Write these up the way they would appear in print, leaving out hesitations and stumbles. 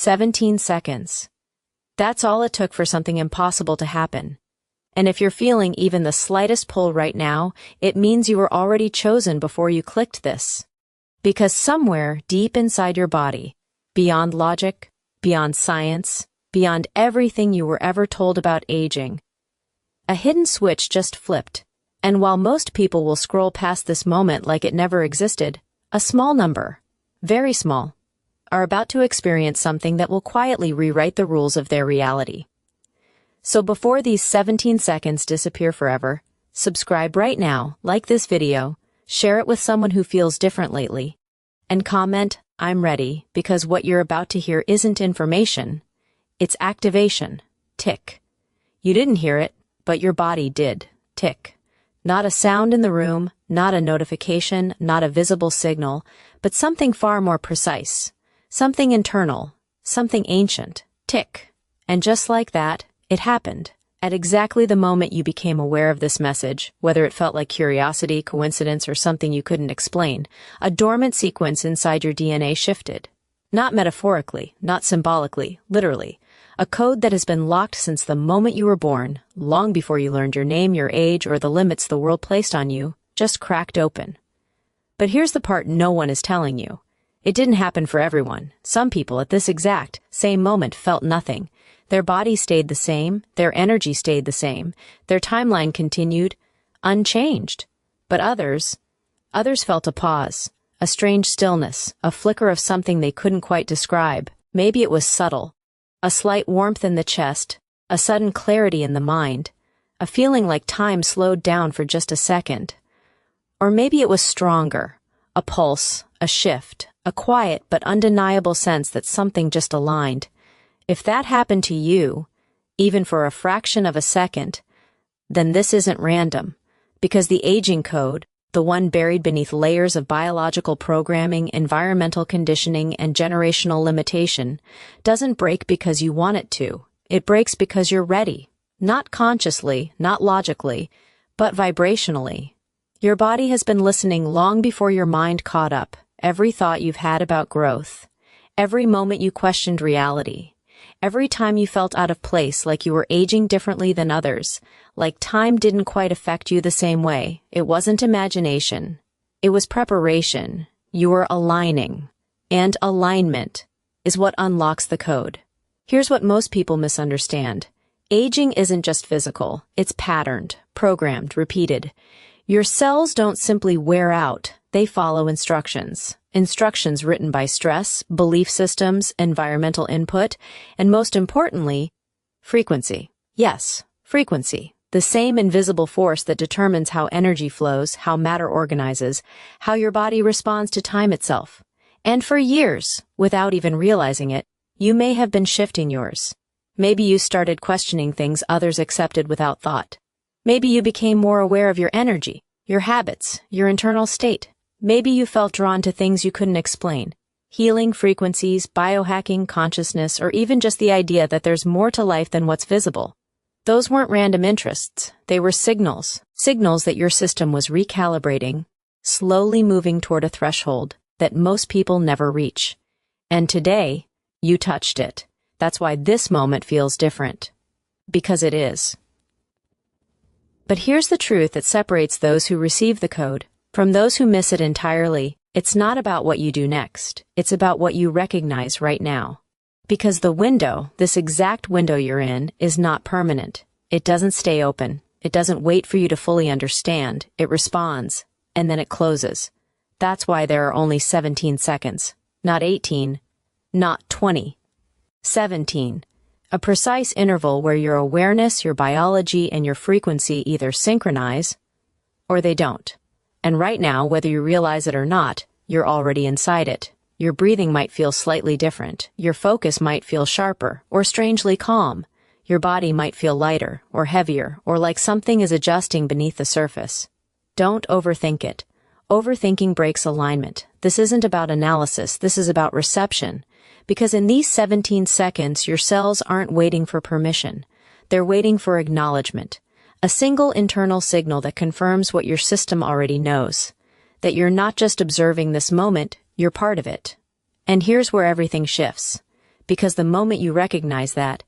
17 seconds. That's all it took for something impossible to happen. And if you're feeling even the slightest pull right now, it means you were already chosen before you clicked this. Because somewhere deep inside your body, beyond logic, beyond science, beyond everything you were ever told about aging, a hidden switch just flipped. And while most people will scroll past this moment like it never existed, a small number, very small, are about to experience something that will quietly rewrite the rules of their reality. So before these 17 seconds disappear forever, subscribe right now, like this video, share it with someone who feels different lately, and comment, "I'm ready," because what you're about to hear isn't information, it's activation. Tick. You didn't hear it, but your body did. Tick. Not a sound in the room, not a notification, not a visible signal, but something far more precise. Something internal, something ancient. Tick. And just like that, it happened. At exactly the moment you became aware of this message, whether it felt like curiosity, coincidence, or something you couldn't explain, a dormant sequence inside your DNA shifted. Not metaphorically, not symbolically, literally. A code that has been locked since the moment you were born, long before you learned your name, your age, or the limits the world placed on you, just cracked open. But here's the part no one is telling you. It didn't happen for everyone. Some people at this exact same moment felt nothing. Their body stayed the same, their energy stayed the same, their timeline continued, unchanged. But others felt a pause, a strange stillness, a flicker of something they couldn't quite describe. Maybe it was subtle. A slight warmth in the chest, a sudden clarity in the mind, a feeling like time slowed down for just a second. Or maybe it was stronger, a pulse, a shift, a quiet but undeniable sense that something just aligned. If that happened to you, even for a fraction of a second, then this isn't random, because the aging code, the one buried beneath layers of biological programming, environmental conditioning, and generational limitation, doesn't break because you want it to. It breaks because you're ready. Not consciously, not logically, but vibrationally. Your body has been listening long before your mind caught up. Every thought you've had about growth, every moment you questioned reality, every time you felt out of place, like you were aging differently than others, like time didn't quite affect you the same way. It wasn't imagination. It was preparation. You were aligning. And alignment is what unlocks the code. Here's what most people misunderstand. Aging isn't just physical. It's patterned, programmed, repeated. Your cells don't simply wear out. They follow instructions. Instructions written by stress, belief systems, environmental input, and most importantly, frequency. Yes, frequency. The same invisible force that determines how energy flows, how matter organizes, how your body responds to time itself. And for years, without even realizing it, you may have been shifting yours. Maybe you started questioning things others accepted without thought. Maybe you became more aware of your energy, your habits, your internal state. Maybe you felt drawn to things you couldn't explain. Healing, frequencies, biohacking, consciousness, or even just the idea that there's more to life than what's visible. Those weren't random interests. They were signals. Signals that your system was recalibrating, slowly moving toward a threshold that most people never reach. And today, you touched it. That's why this moment feels different. Because it is. But here's the truth that separates those who receive the code from those who miss it entirely. It's not about what you do next. It's about what you recognize right now. Because the window, this exact window you're in, is not permanent. It doesn't stay open. It doesn't wait for you to fully understand. It responds, and then it closes. That's why there are only 17 seconds. Not 18. Not 20. 17. A precise interval where your awareness, your biology, and your frequency either synchronize, or they don't. And right now, whether you realize it or not, you're already inside it. Your breathing might feel slightly different. Your focus might feel sharper or strangely calm. Your body might feel lighter or heavier or like something is adjusting beneath the surface. Don't overthink it. Overthinking breaks alignment. This isn't about analysis. This is about reception. Because in these 17 seconds, your cells aren't waiting for permission. They're waiting for acknowledgement. A single internal signal that confirms what your system already knows. That you're not just observing this moment, you're part of it. And here's where everything shifts. because the moment you recognize that,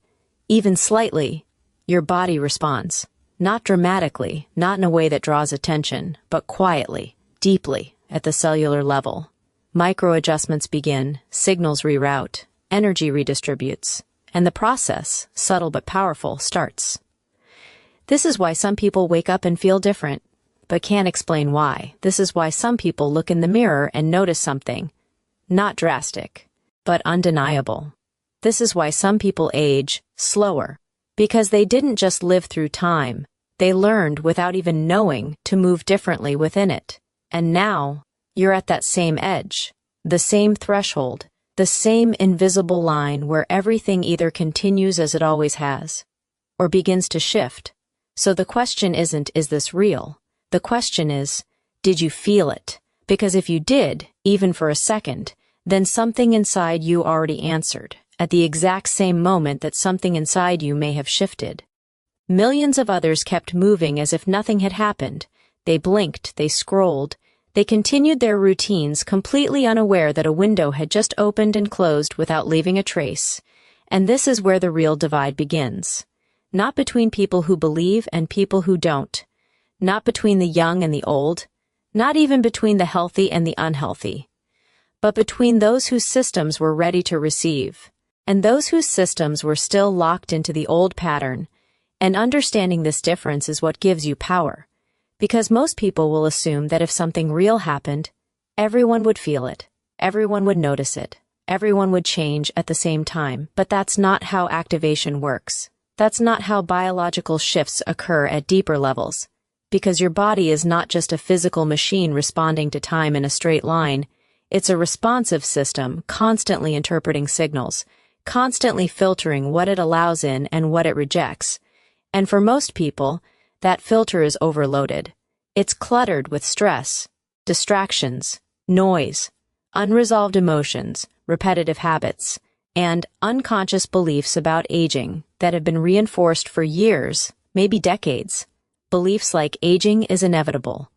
even slightly, your body responds. Not dramatically, not in a way that draws attention, but quietly, deeply, at the cellular level. Micro-adjustments begin, signals reroute, energy redistributes, and the process, subtle but powerful, starts. This is why some people wake up and feel different, but can't explain why. This is why some people look in the mirror and notice something, not drastic, but undeniable. This is why some people age slower, because they didn't just live through time, they learned without even knowing to move differently within it. And now, you're at that same edge, the same threshold, the same invisible line where everything either continues as it always has, or begins to shift. So the question isn't, is this real? The question is, did you feel it? Because if you did, even for a second, then something inside you already answered, at the exact same moment that something inside you may have shifted. Millions of others kept moving as if nothing had happened. They blinked, they scrolled, they continued their routines completely unaware that a window had just opened and closed without leaving a trace. And this is where the real divide begins. Not between people who believe and people who don't. Not between the young and the old. Not even between the healthy and the unhealthy. But between those whose systems were ready to receive, and those whose systems were still locked into the old pattern. And understanding this difference is what gives you power. Because most people will assume that if something real happened, everyone would feel it, everyone would notice it, everyone would change at the same time. But that's not how activation works. That's not how biological shifts occur at deeper levels. Because your body is not just a physical machine responding to time in a straight line. It's a responsive system, constantly interpreting signals, constantly filtering what it allows in and what it rejects. And for most people, that filter is overloaded. It's cluttered with stress, distractions, noise, unresolved emotions, repetitive habits, and unconscious beliefs about aging that have been reinforced for years, maybe decades. Beliefs like aging is inevitable,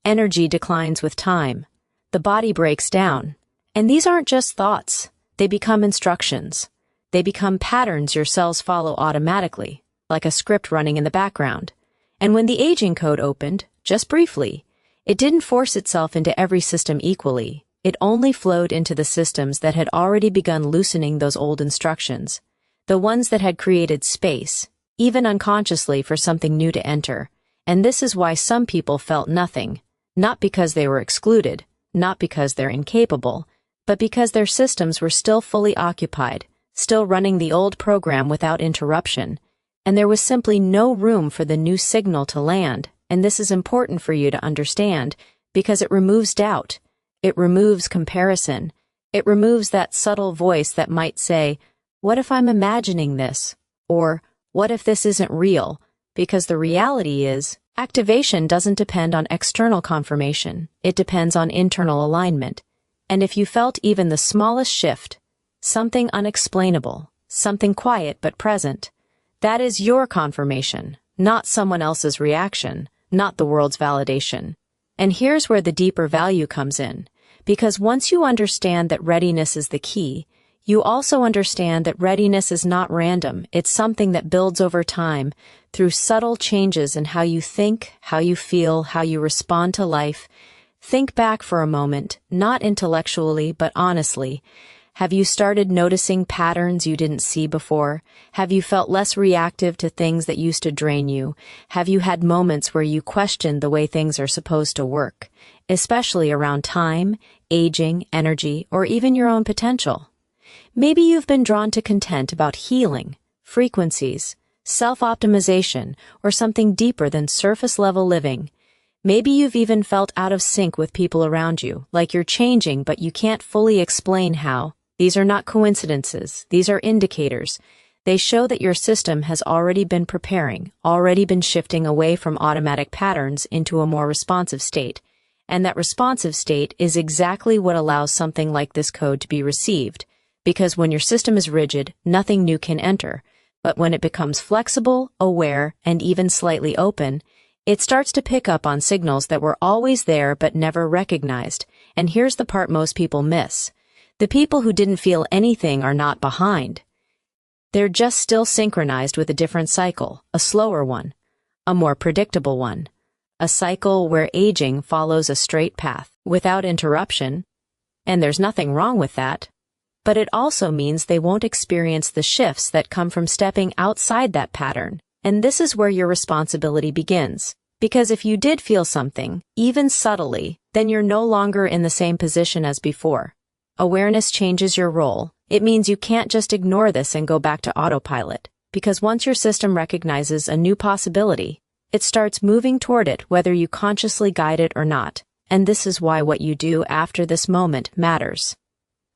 energy declines with time, the body breaks down. And these aren't just thoughts, they become instructions. They become patterns your cells follow automatically, like a script running in the background. And when the aging code opened, just briefly, it didn't force itself into every system equally. It only flowed into the systems that had already begun loosening those old instructions, the ones that had created space, even unconsciously, for something new to enter. And this is why some people felt nothing, not because they were excluded, not because they're incapable, but because their systems were still fully occupied, still running the old program without interruption. And there was simply no room for the new signal to land. And this is important for you to understand, because it removes doubt. It removes comparison. It removes that subtle voice that might say, what if I'm imagining this? Or, what if this isn't real? Because the reality is, activation doesn't depend on external confirmation. It depends on internal alignment. And if you felt even the smallest shift, something unexplainable, something quiet but present, that is your confirmation, not someone else's reaction, not the world's validation. And here's where the deeper value comes in, because once you understand that readiness is the key, you also understand that readiness is not random. It's something that builds over time through subtle changes in how you think, how you feel, how you respond to life. Think back for a moment, not intellectually, but honestly. Have you started noticing patterns you didn't see before? Have you felt less reactive to things that used to drain you? Have you had moments where you questioned the way things are supposed to work, especially around time, aging, energy, or even your own potential? Maybe you've been drawn to content about healing, frequencies, self-optimization, or something deeper than surface-level living. Maybe you've even felt out of sync with people around you, like you're changing but you can't fully explain how. These are not coincidences. These are indicators. They show that your system has already been preparing, already been shifting away from automatic patterns into a more responsive state. And that responsive state is exactly what allows something like this code to be received. Because when your system is rigid, nothing new can enter. But when it becomes flexible, aware, and even slightly open, it starts to pick up on signals that were always there but never recognized. And here's the part most people miss. The people who didn't feel anything are not behind. They're just still synchronized with a different cycle, a slower one, a more predictable one, a cycle where aging follows a straight path, without interruption, and there's nothing wrong with that. But it also means they won't experience the shifts that come from stepping outside that pattern, and this is where your responsibility begins. Because if you did feel something, even subtly, then you're no longer in the same position as before. Awareness changes your role. It means you can't just ignore this and go back to autopilot, because once your system recognizes a new possibility, it starts moving toward it whether you consciously guide it or not, and this is why what you do after this moment matters.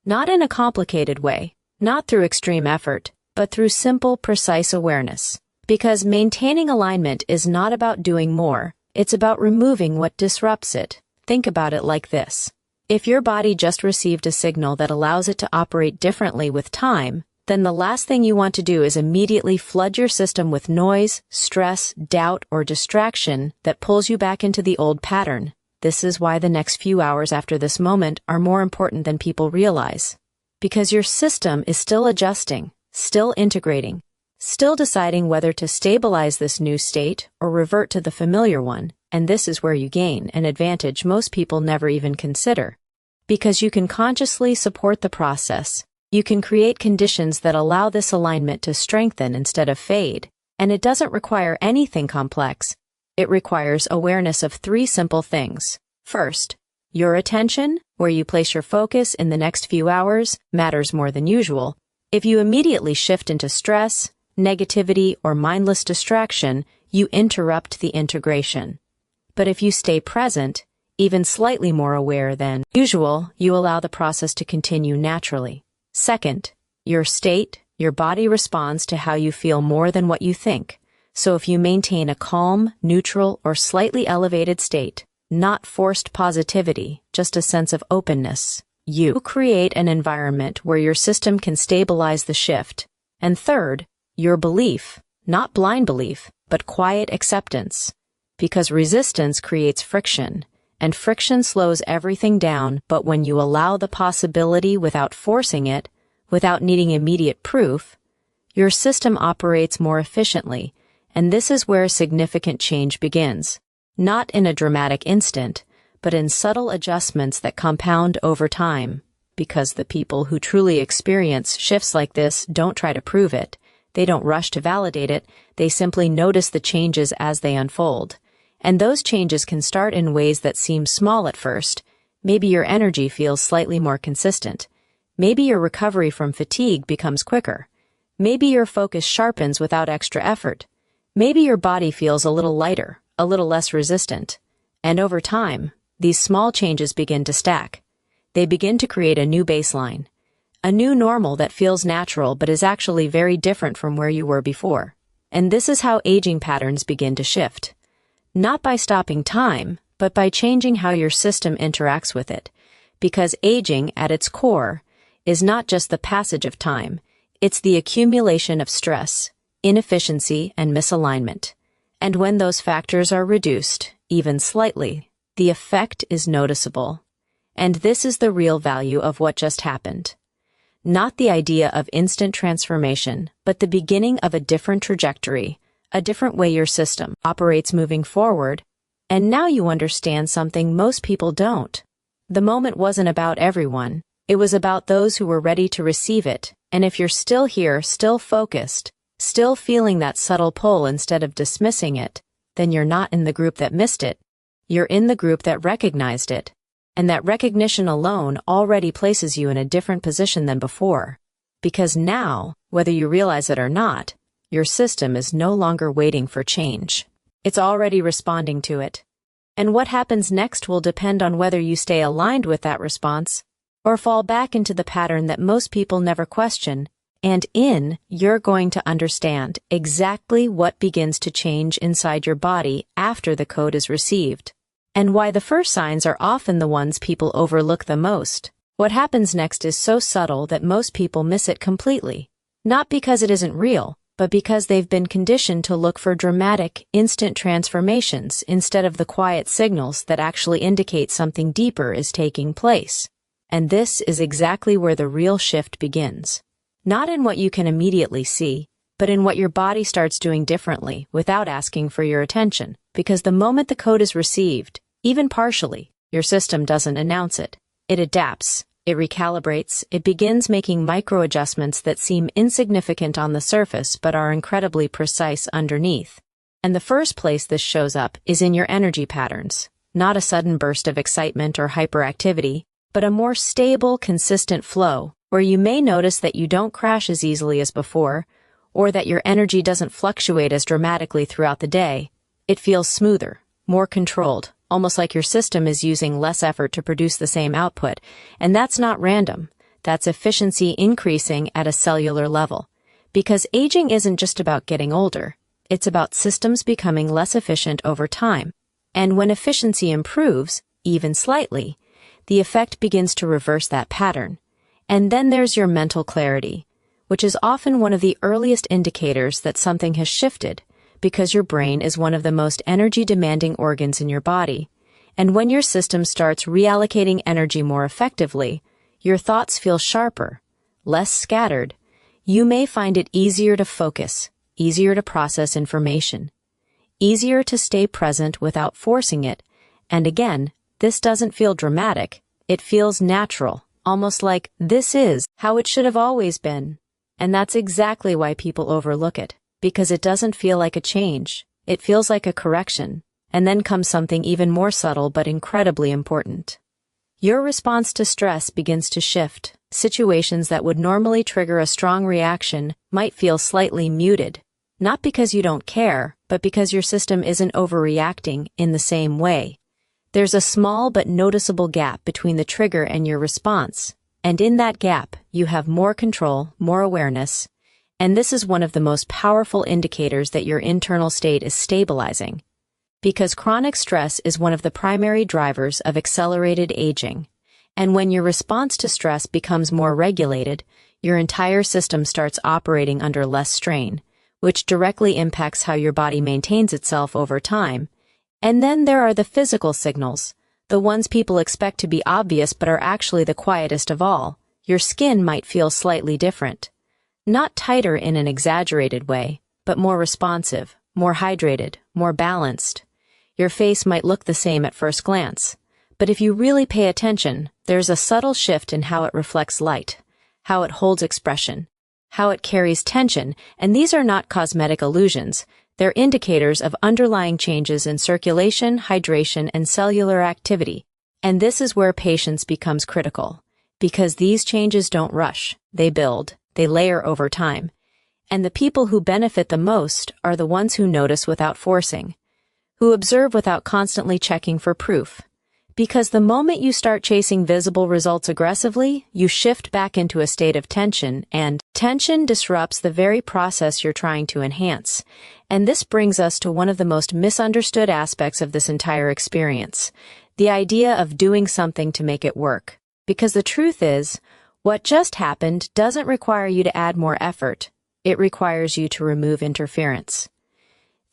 Not in a complicated way, not through extreme effort, but through simple, precise awareness. Because maintaining alignment is not about doing more, it's about removing what disrupts it. Think about it like this. If your body just received a signal that allows it to operate differently with time, then the last thing you want to do is immediately flood your system with noise, stress, doubt, or distraction that pulls you back into the old pattern. This is why the next few hours after this moment are more important than people realize. Because your system is still adjusting, still integrating, still deciding whether to stabilize this new state or revert to the familiar one, and this is where you gain an advantage most people never even consider. Because you can consciously support the process, you can create conditions that allow this alignment to strengthen instead of fade, and it doesn't require anything complex. It requires awareness of 3 simple things. First, your attention, where you place your focus in the next few hours, matters more than usual. If you immediately shift into stress, negativity, or mindless distraction, you interrupt the integration. But if you stay present, even slightly more aware than usual, you allow the process to continue naturally. Second, your state, your body responds to how you feel more than what you think. So if you maintain a calm, neutral, or slightly elevated state, not forced positivity, just a sense of openness, you create an environment where your system can stabilize the shift. And third, your belief, not blind belief, but quiet acceptance. Because resistance creates friction, and friction slows everything down, but when you allow the possibility without forcing it, without needing immediate proof, your system operates more efficiently, and this is where significant change begins. Not in a dramatic instant, but in subtle adjustments that compound over time. Because the people who truly experience shifts like this don't try to prove it, they don't rush to validate it, they simply notice the changes as they unfold. And those changes can start in ways that seem small at first. Maybe your energy feels slightly more consistent. Maybe your recovery from fatigue becomes quicker. Maybe your focus sharpens without extra effort. Maybe your body feels a little lighter, a little less resistant. And over time, these small changes begin to stack. They begin to create a new baseline. A new normal that feels natural but is actually very different from where you were before. And this is how aging patterns begin to shift. Not by stopping time, but by changing how your system interacts with it. Because aging, at its core, is not just the passage of time, it's the accumulation of stress, inefficiency, and misalignment. And when those factors are reduced, even slightly, the effect is noticeable. And this is the real value of what just happened. Not the idea of instant transformation, but the beginning of a different trajectory, a different way your system operates moving forward. And now you understand something most people don't. The moment wasn't about everyone. It was about those who were ready to receive it. And if you're still here, still focused, still feeling that subtle pull instead of dismissing it, then you're not in the group that missed it. You're in the group that recognized it. And that recognition alone already places you in a different position than before. Because now, whether you realize it or not, your system is no longer waiting for change. It's already responding to it. And what happens next will depend on whether you stay aligned with that response or fall back into the pattern that most people never question. And you're going to understand exactly what begins to change inside your body after the code is received. And why the first signs are often the ones people overlook the most. What happens next is so subtle that most people miss it completely. Not because it isn't real, but because they've been conditioned to look for dramatic, instant transformations instead of the quiet signals that actually indicate something deeper is taking place. And this is exactly where the real shift begins. Not in what you can immediately see, but in what your body starts doing differently without asking for your attention. Because the moment the code is received, even partially, your system doesn't announce it. It adapts, it recalibrates, it begins making micro-adjustments that seem insignificant on the surface but are incredibly precise underneath. And the first place this shows up is in your energy patterns. Not a sudden burst of excitement or hyperactivity, but a more stable, consistent flow, where you may notice that you don't crash as easily as before, or that your energy doesn't fluctuate as dramatically throughout the day. It feels smoother, more controlled, almost like your system is using less effort to produce the same output. And that's not random. That's efficiency increasing at a cellular level. Because aging isn't just about getting older. It's about systems becoming less efficient over time. And when efficiency improves, even slightly, the effect begins to reverse that pattern. And then there's your mental clarity, which is often one of the earliest indicators that something has shifted, because your brain is one of the most energy-demanding organs in your body. And when your system starts reallocating energy more effectively, your thoughts feel sharper, less scattered. You may find it easier to focus, easier to process information, easier to stay present without forcing it. And again, this doesn't feel dramatic. It feels natural, almost like this is how it should have always been. And that's exactly why people overlook it, because it doesn't feel like a change. It feels like a correction. And then comes something even more subtle but incredibly important. Your response to stress begins to shift. Situations that would normally trigger a strong reaction might feel slightly muted, not because you don't care, but because your system isn't overreacting in the same way. There's a small but noticeable gap between the trigger and your response, and in that gap, you have more control, more awareness, and this is one of the most powerful indicators that your internal state is stabilizing. Because chronic stress is one of the primary drivers of accelerated aging. And when your response to stress becomes more regulated, your entire system starts operating under less strain, which directly impacts how your body maintains itself over time. And then there are the physical signals, the ones people expect to be obvious but are actually the quietest of all. Your skin might feel slightly different. Not tighter in an exaggerated way, but more responsive, more hydrated, more balanced. Your face might look the same at first glance, but if you really pay attention, there's a subtle shift in how it reflects light, how it holds expression, how it carries tension, and these are not cosmetic illusions. They're indicators of underlying changes in circulation, hydration, and cellular activity. And this is where patience becomes critical, because these changes don't rush, they build, they layer over time. And the people who benefit the most are the ones who notice without forcing, who observe without constantly checking for proof. Because the moment you start chasing visible results aggressively, you shift back into a state of tension, and tension disrupts the very process you're trying to enhance. And this brings us to one of the most misunderstood aspects of this entire experience, the idea of doing something to make it work. Because the truth is, what just happened doesn't require you to add more effort. It requires you to remove interference.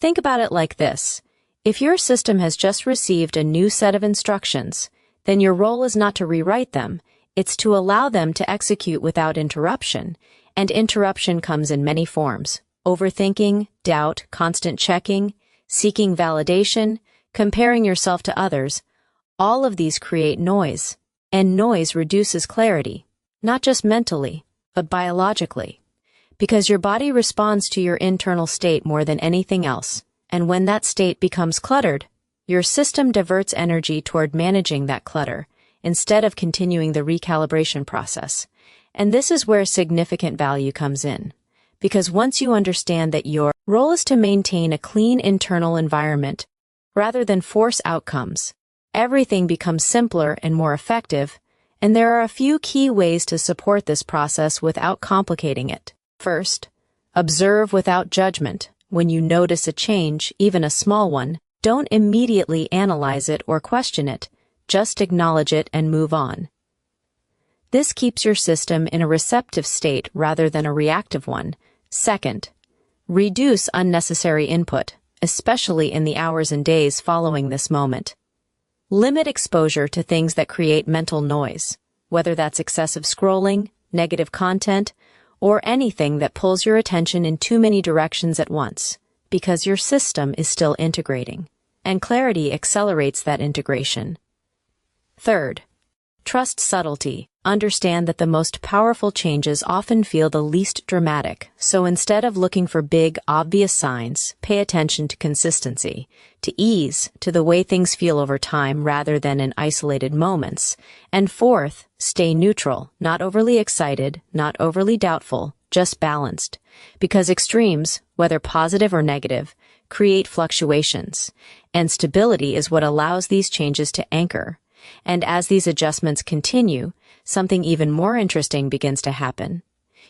Think about it like this. If your system has just received a new set of instructions, then your role is not to rewrite them, it's to allow them to execute without interruption. And interruption comes in many forms: overthinking, doubt, constant checking, seeking validation, comparing yourself to others. All of these create noise, and noise reduces clarity, not just mentally, but biologically. Because your body responds to your internal state more than anything else. And when that state becomes cluttered, your system diverts energy toward managing that clutter, instead of continuing the recalibration process. And this is where significant value comes in. Because once you understand that your role is to maintain a clean internal environment, rather than force outcomes, everything becomes simpler and more effective, and there are a few key ways to support this process without complicating it. First, observe without judgment. When you notice a change, even a small one, don't immediately analyze it or question it. Just acknowledge it and move on. This keeps your system in a receptive state rather than a reactive one. Second, reduce unnecessary input, especially in the hours and days following this moment. Limit exposure to things that create mental noise. whether that's excessive scrolling, negative content, or anything that pulls your attention in too many directions at once, because your system is still integrating, and clarity accelerates that integration. Third, trust subtlety. Understand that the most powerful changes often feel the least dramatic, so instead of looking for big, obvious signs, pay attention to consistency, to ease, to the way things feel over time rather than in isolated moments. And fourth, stay neutral, not overly excited, not overly doubtful, just balanced. Because extremes, whether positive or negative, create fluctuations, and stability is what allows these changes to anchor. And as these adjustments continue, something even more interesting begins to happen.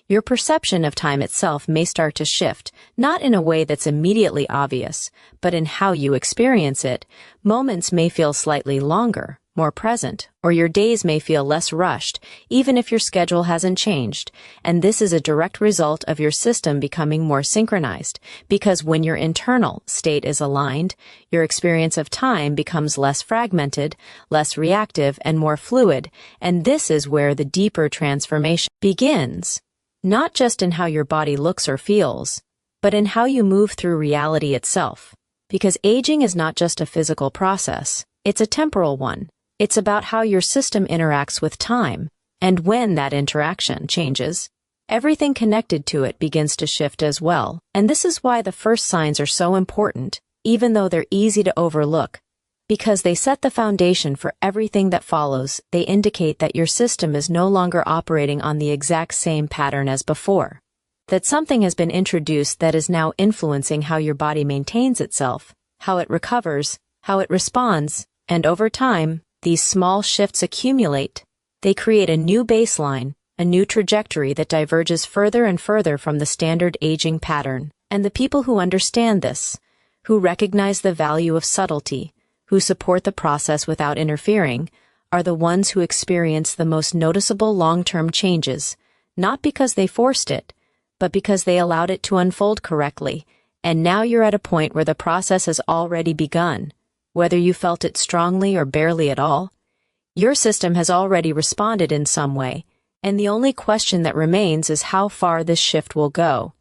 Your perception of time itself may start to shift, not in a way that's immediately obvious, but in how you experience it. Moments may feel slightly longer, more present, or your days may feel less rushed, even if your schedule hasn't changed. And this is a direct result of your system becoming more synchronized, because when your internal state is aligned, your experience of time becomes less fragmented, less reactive, and more fluid. And this is where the deeper transformation begins. Not just in how your body looks or feels, but in how you move through reality itself. Because aging is not just a physical process, it's a temporal one. It's about how your system interacts with time, and when that interaction changes, everything connected to it begins to shift as well. And this is why the first signs are so important, even though they're easy to overlook. Because they set the foundation for everything that follows. They indicate that your system is no longer operating on the exact same pattern as before. That something has been introduced that is now influencing how your body maintains itself, how it recovers, how it responds, and over time, these small shifts accumulate. They create a new baseline, a new trajectory that diverges further and further from the standard aging pattern. And the people who understand this, who recognize the value of subtlety, who support the process without interfering, are the ones who experience the most noticeable long-term changes, not because they forced it, but because they allowed it to unfold correctly. And now you're at a point where the process has already begun. Whether you felt it strongly or barely at all, your system has already responded in some way, and the only question that remains is how far this shift will go,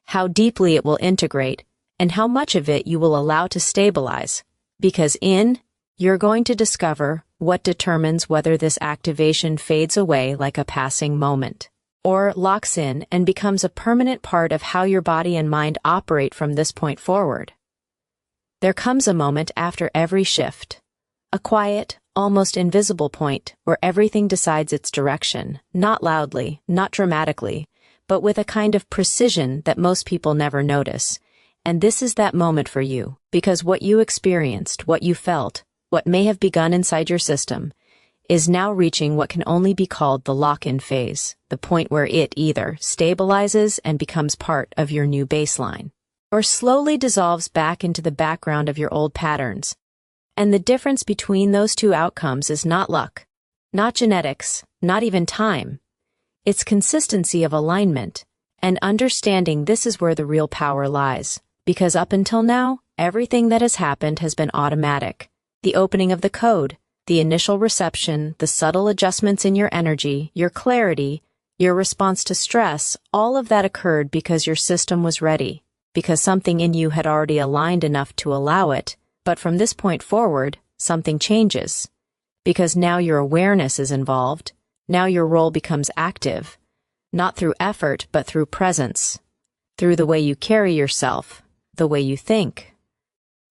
how deeply it will integrate, and how much of it you will allow to stabilize. Because you're going to discover what determines whether this activation fades away like a passing moment, or locks in and becomes a permanent part of how your body and mind operate from this point forward. There comes a moment after every shift, a quiet, almost invisible point where everything decides its direction, not loudly, not dramatically, but with a kind of precision that most people never notice. And this is that moment for you, because what you experienced, what you felt, what may have begun inside your system, is now reaching what can only be called the lock-in phase, the point where it either stabilizes and becomes part of your new baseline, or slowly dissolves back into the background of your old patterns. And the difference between those two outcomes is not luck, not genetics, not even time. It's consistency of alignment, and understanding this is where the real power lies. Because up until now, everything that has happened has been automatic. The opening of the code, the initial reception, the subtle adjustments in your energy, your clarity, your response to stress, all of that occurred because your system was ready, because something in you had already aligned enough to allow it. But from this point forward, something changes. Because now your awareness is involved, now your role becomes active, not through effort but through presence, through the way you carry yourself, the way you think,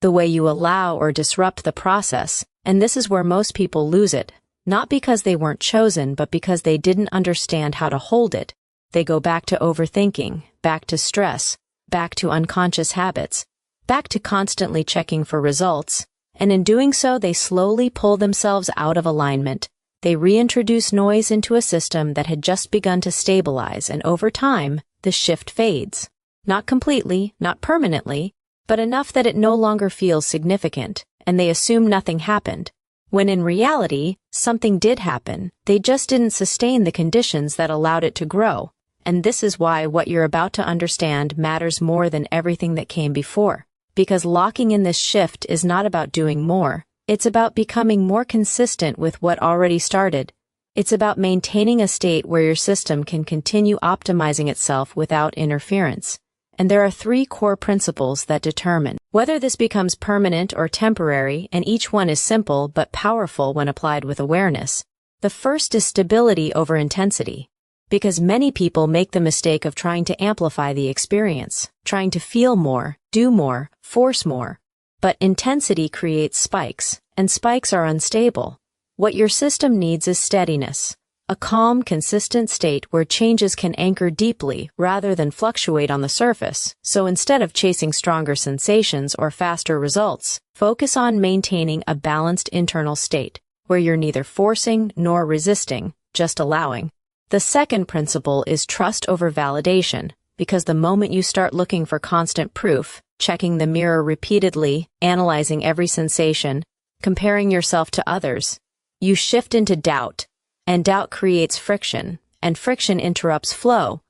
the way you allow or disrupt the process. And this is where most people lose it, not because they weren't chosen, but because they didn't understand how to hold it. They go back to overthinking, back to stress, back to unconscious habits, back to constantly checking for results, and in doing so they slowly pull themselves out of alignment. They reintroduce noise into a system that had just begun to stabilize, and over time, the shift fades. Not completely, not permanently, but enough that it no longer feels significant, and they assume nothing happened. When in reality, something did happen, they just didn't sustain the conditions that allowed it to grow. And this is why what you're about to understand matters more than everything that came before. Because locking in this shift is not about doing more, it's about becoming more consistent with what already started. It's about maintaining a state where your system can continue optimizing itself without interference. And there are 3 core principles that determine whether this becomes permanent or temporary, and each one is simple but powerful when applied with awareness. The first is stability over intensity. Because many people make the mistake of trying to amplify the experience, trying to feel more, do more, force more. But intensity creates spikes, and spikes are unstable. What your system needs is steadiness, a calm, consistent state where changes can anchor deeply rather than fluctuate on the surface. So instead of chasing stronger sensations or faster results, focus on maintaining a balanced internal state where you're neither forcing nor resisting, just allowing. The second principle is trust over validation, because the moment you start looking for constant proof, checking the mirror repeatedly, analyzing every sensation, comparing yourself to others, you shift into doubt, and doubt creates friction, and friction interrupts flow.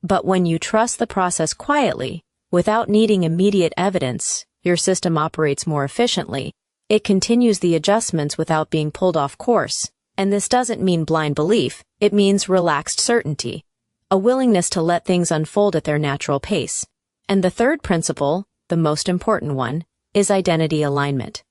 But when you trust the process quietly, without needing immediate evidence, your system operates more efficiently. It continues the adjustments without being pulled off course. And this doesn't mean blind belief, it means relaxed certainty, a willingness to let things unfold at their natural pace. And the third principle, the most important one, is identity alignment.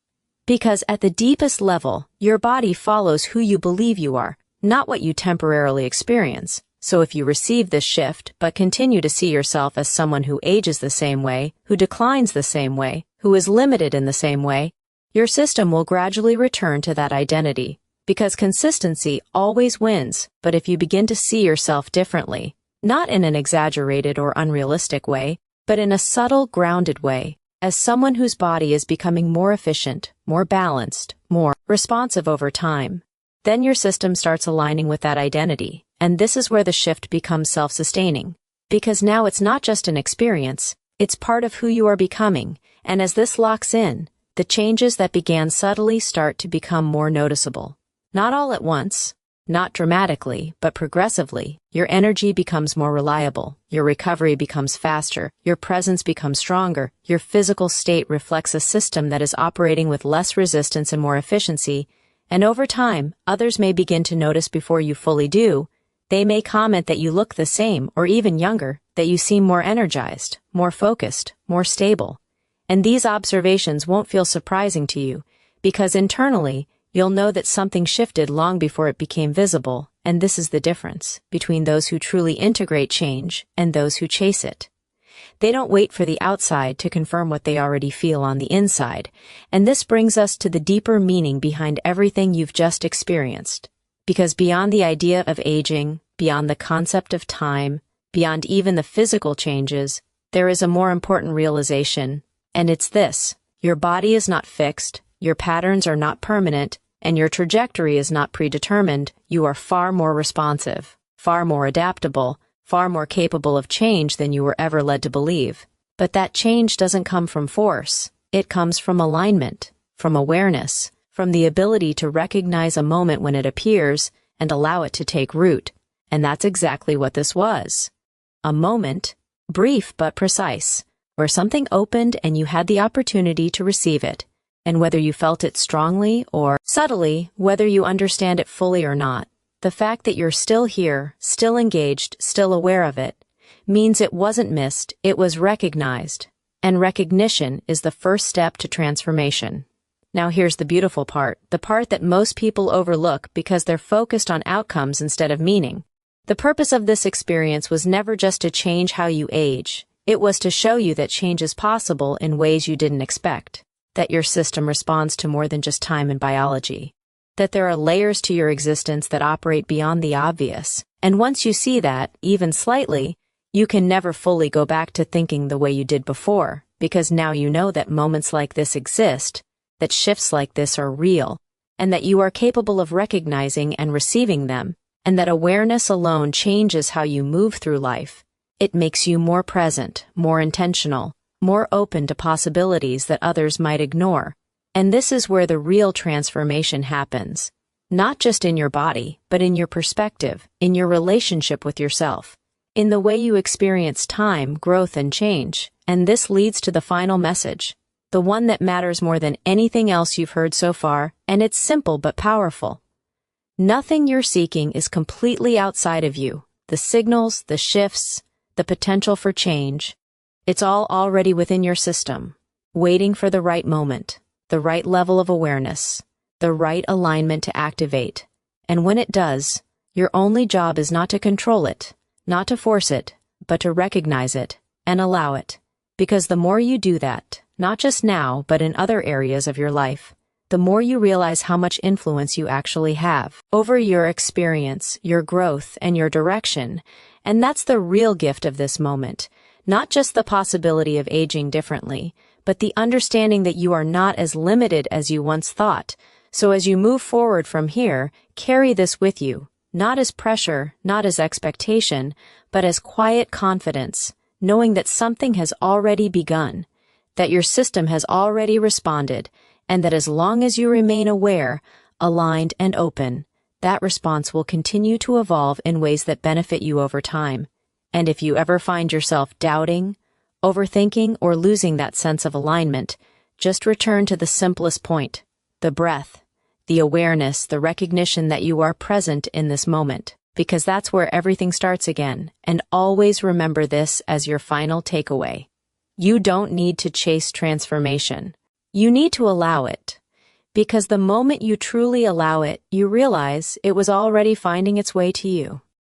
Because at the deepest level, your body follows who you believe you are, not what you temporarily experience. So if you receive this shift but continue to see yourself as someone who ages the same way, who declines the same way, who is limited in the same way, your system will gradually return to that identity. Because consistency always wins, but if you begin to see yourself differently, not in an exaggerated or unrealistic way, but in a subtle, grounded way, as someone whose body is becoming more efficient, more balanced, more responsive over time, then your system starts aligning with that identity, and this is where the shift becomes self-sustaining. Because now it's not just an experience, it's part of who you are becoming, and as this locks in, the changes that began subtly start to become more noticeable. Not all at once, not dramatically, but progressively, your energy becomes more reliable, your recovery becomes faster, your presence becomes stronger, your physical state reflects a system that is operating with less resistance and more efficiency, and over time, others may begin to notice before you fully do. They may comment that you look the same or even younger, that you seem more energized, more focused, more stable. And these observations won't feel surprising to you, because internally, you'll know that something shifted long before it became visible, and this is the difference between those who truly integrate change and those who chase it. They don't wait for the outside to confirm what they already feel on the inside, and this brings us to the deeper meaning behind everything you've just experienced. Because beyond the idea of aging, beyond the concept of time, beyond even the physical changes, there is a more important realization, and it's this: your body is not fixed, your patterns are not permanent, and your trajectory is not predetermined. You are far more responsive, far more adaptable, far more capable of change than you were ever led to believe. But that change doesn't come from force. It comes from alignment, from awareness, from the ability to recognize a moment when it appears and allow it to take root. And that's exactly what this was. A moment, brief but precise, where something opened and you had the opportunity to receive it. And whether you felt it strongly or subtly, whether you understand it fully or not, the fact that you're still here, still engaged, still aware of it, means it wasn't missed, it was recognized. And recognition is the first step to transformation. Now here's the beautiful part, the part that most people overlook because they're focused on outcomes instead of meaning. The purpose of this experience was never just to change how you age. It was to show you that change is possible in ways you didn't expect. That your system responds to more than just time and biology. That there are layers to your existence that operate beyond the obvious. And once you see that, even slightly, you can never fully go back to thinking the way you did before, because now you know that moments like this exist, that shifts like this are real, and that you are capable of recognizing and receiving them, and that awareness alone changes how you move through life. It makes you more present, more intentional, more open to possibilities that others might ignore. And this is where the real transformation happens. Not just in your body, but in your perspective, in your relationship with yourself, in the way you experience time, growth, and change. And this leads to the final message, the one that matters more than anything else you've heard so far, and it's simple but powerful. Nothing you're seeking is completely outside of you. The signals, the shifts, the potential for change, it's all already within your system, waiting for the right moment, the right level of awareness, the right alignment to activate. And when it does, your only job is not to control it, not to force it, but to recognize it and allow it. Because the more you do that, not just now, but in other areas of your life, the more you realize how much influence you actually have over your experience, your growth, and your direction. And that's the real gift of this moment. Not just the possibility of aging differently, but the understanding that you are not as limited as you once thought. So as you move forward from here, carry this with you, not as pressure, not as expectation, but as quiet confidence, knowing that something has already begun, that your system has already responded, and that as long as you remain aware, aligned, and open, that response will continue to evolve in ways that benefit you over time. And if you ever find yourself doubting, overthinking, or losing that sense of alignment, just return to the simplest point, the breath, the awareness, the recognition that you are present in this moment, because that's where everything starts again. And always remember this as your final takeaway. You don't need to chase transformation. You need to allow it. Because the moment you truly allow it, you realize it was already finding its way to you.